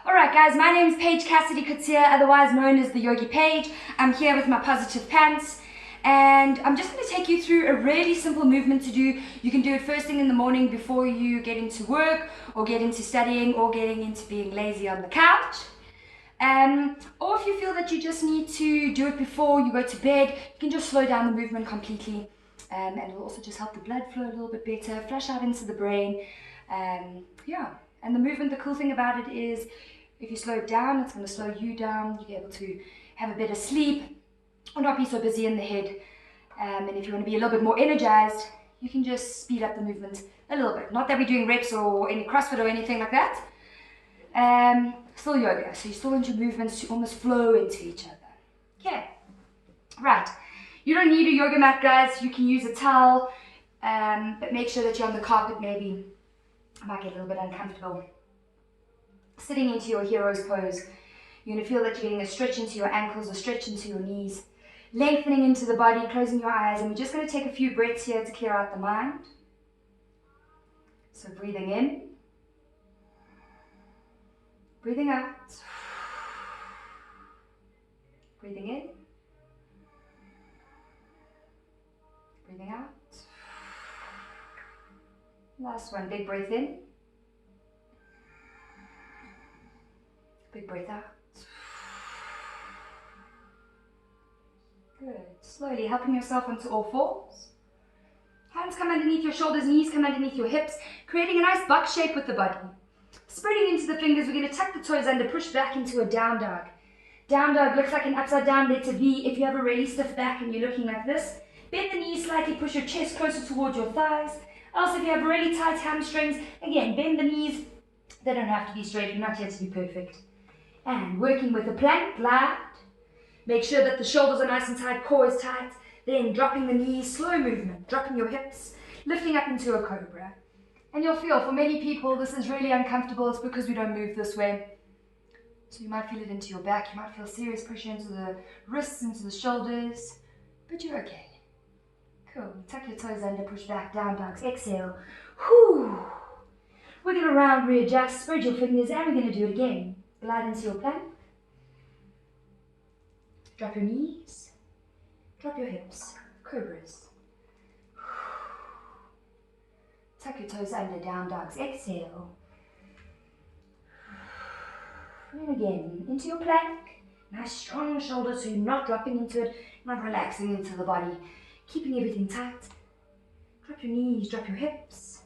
Alright guys, my name is Paige Cassidy Couture, otherwise known as the Yogi Paige. I'm here with my positive pants and I'm just going to take you through a really simple movement to do. You can do it first thing in the morning before you get into work or get into studying or getting into being lazy on the couch. Or if you feel that you just need to do it before you go to bed, you can just slow down the movement completely, and it will also just help the blood flow a little bit better, flush out into the brain. And the movement, the cool thing about it is if you slow it down, it's going to slow you down. You'll be able to have a better sleep or not be so busy in the head. And if you want to be a little bit more energized, you can just speed up the movement a little bit. Not that we're doing reps or any CrossFit or anything like that. Still yoga, so you still want your movements to almost flow into each other. Okay, right. You don't need a yoga mat, guys. You can use a towel, but make sure that you're on the carpet. Maybe it might get a little bit uncomfortable. Sitting into your hero's pose, you're going to feel that you're getting a stretch into your ankles, a stretch into your knees, lengthening into the body, closing your eyes, and we're just going to take a few breaths here to clear out the mind. So breathing in. Breathing out, breathing in, breathing out. Last one, big breath in, big breath out. Good, slowly helping yourself onto all fours. Hands come underneath your shoulders, knees come underneath your hips, creating a nice box shape with the body. Spreading into the fingers, we're going to tuck the toes under, push back into a down dog. Down dog looks like an upside down letter V. If you have a really stiff back and you're looking like this, bend the knees slightly, push your chest closer towards your thighs. Also, if you have really tight hamstrings, again, bend the knees. They don't have to be straight, you're not here to be perfect. And working with a plank, glide. Make sure that the shoulders are nice and tight, core is tight. Then dropping the knees, slow movement, dropping your hips, lifting up into a cobra. And you'll feel, for many people, this is really uncomfortable. It's because we don't move this way. So you might feel it into your back. You might feel serious pressure into the wrists, into the shoulders. But you're okay. Cool. Tuck your toes under, push back, down dogs. Exhale. Whew. Wiggle around, readjust, spread your fingers, and we're going to do it again. Glide into your plank. Drop your knees. Drop your hips. Cobras. Tuck your toes under, down dogs. Exhale. And again, into your plank. Nice strong shoulders so you're not dropping into it, not relaxing into the body. Keeping everything tight. Drop your knees, drop your hips.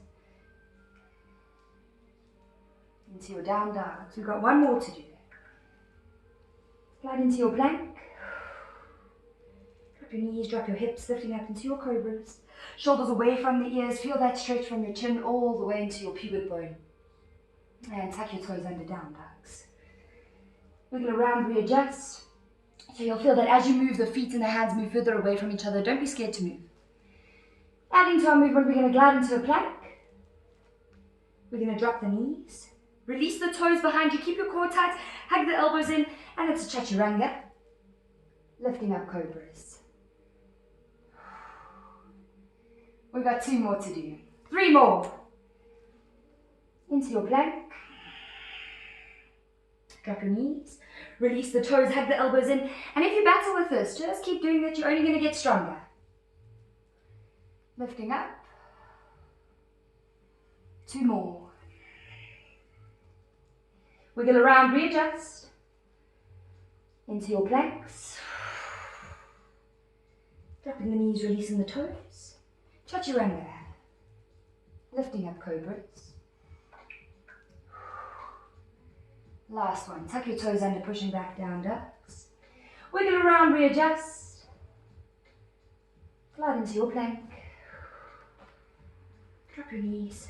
Into your down dogs. We've got one more to do. Glide into your plank. Drop your knees, drop your hips, lifting up into your cobras. Shoulders away from the ears, feel that stretch from your chin all the way into your pubic bone. And tuck your toes under, down dogs. Wiggle around, readjust. So you'll feel that as you move, the feet and the hands move further away from each other. Don't be scared to move. Adding to our movement, we're going to glide into a plank. We're going to drop the knees. Release the toes behind you, keep your core tight, hug the elbows in, and it's a chaturanga. Lifting up cobras. We've got 2 more to do. 3 more. Into your plank. Drop your knees. Release the toes, hug the elbows in. And if you battle with this, just keep doing that. You're only going to get stronger. Lifting up. 2 more. Wiggle around, readjust. Into your planks. Dropping the knees, releasing the toes. Chaturanga. Lifting up cobras. Last one. Tuck your toes under, pushing back, down ducks. Wiggle around, readjust. Glide into your plank. Drop your knees.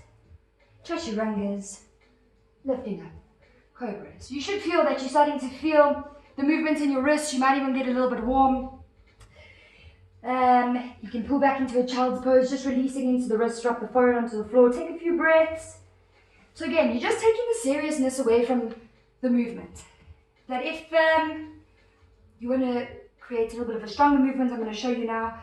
Chaturangas. Lifting up cobras. You should feel that you're starting to feel the movement in your wrists. You might even get a little bit warm. You can pull back into a child's pose, just releasing into the wrist, drop the forehead onto the floor, take a few breaths. So again, you're just taking the seriousness away from the movement. That if you want to create a little bit of a stronger movement, I'm going to show you now,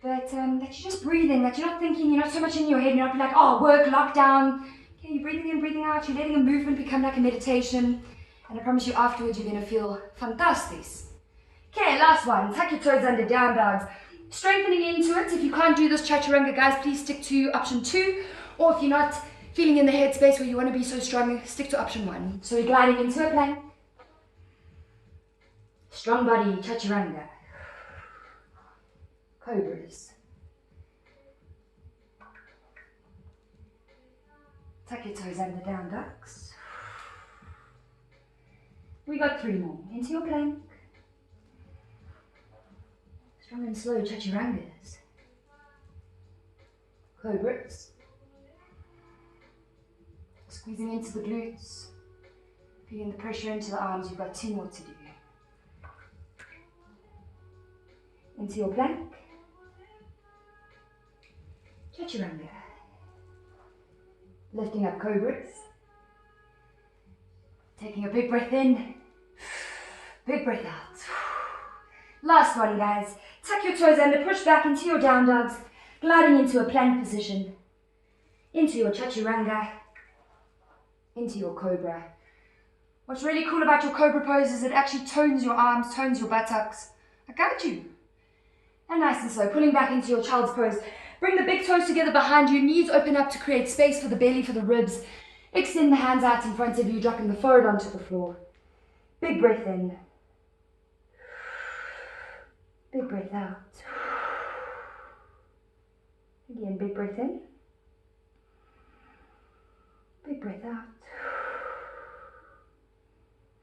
but that you're just breathing, that you're not thinking, you're not so much in your head, you're not like, oh, work, lockdown. Okay, you're breathing in, breathing out, you're letting a movement become like a meditation. And I promise you afterwards you're going to feel fantastic. Okay, last one. Tuck your toes under, down dogs. Strengthening into it. If you can't do this chaturanga, guys, please stick to option 2. Or if you're not feeling in the headspace where you want to be so strong, stick to option 1. So we're gliding into a plank. Strong body, chaturanga. Cobras. Tuck your toes under, down ducks. We got 3 more. Into your plank. Strong and slow chaturangas. Cobras. Squeezing into the glutes. Feeling the pressure into the arms. You've got 2 more to do. Into your plank. Chaturanga. Lifting up cobras. Taking a big breath in. Big breath out. Last one, guys. Tuck your toes under, push back into your down dogs, gliding into a plank position, into your chaturanga, into your cobra. What's really cool about your cobra pose is it actually tones your arms, tones your buttocks. I got you. And nice and slow, pulling back into your child's pose. Bring the big toes together behind you, knees open up to create space for the belly, for the ribs. Extend the hands out in front of you, dropping the forehead onto the floor. Big breath in. Big breath out. Again, big breath in. Big breath out.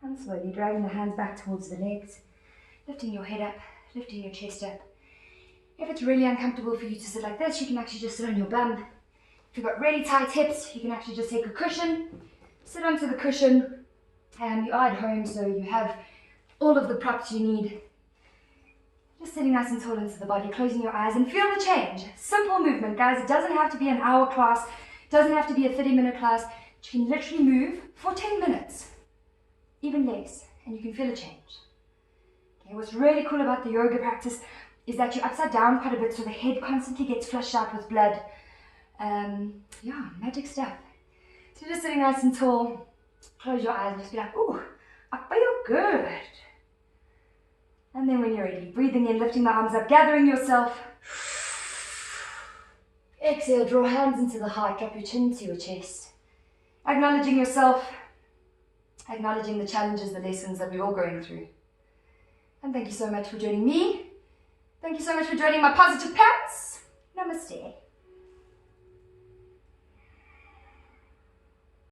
And slowly dragging the hands back towards the legs. Lifting your head up, lifting your chest up. If it's really uncomfortable for you to sit like this, you can actually just sit on your bum. If you've got really tight hips, you can actually just take a cushion, sit onto the cushion, and you are at home, so you have all of the props you need. Just sitting nice and tall into the body, closing your eyes and feel the change. Simple movement, guys. It doesn't have to be an hour class. It doesn't have to be a 30-minute class. You can literally move for 10 minutes, even less, and you can feel a change. Okay, what's really cool about the yoga practice is that you're upside down quite a bit, so the head constantly gets flushed out with blood. Yeah, magic stuff. So you're just sitting nice and tall, close your eyes and just be like, ooh, I feel good. And then when you're ready, breathing in, lifting the arms up, gathering yourself. Exhale, draw hands into the heart, drop your chin to your chest. Acknowledging yourself, acknowledging the challenges, the lessons that we're all going through. And thank you so much for joining me. Thank you so much for joining my positive pants. Namaste.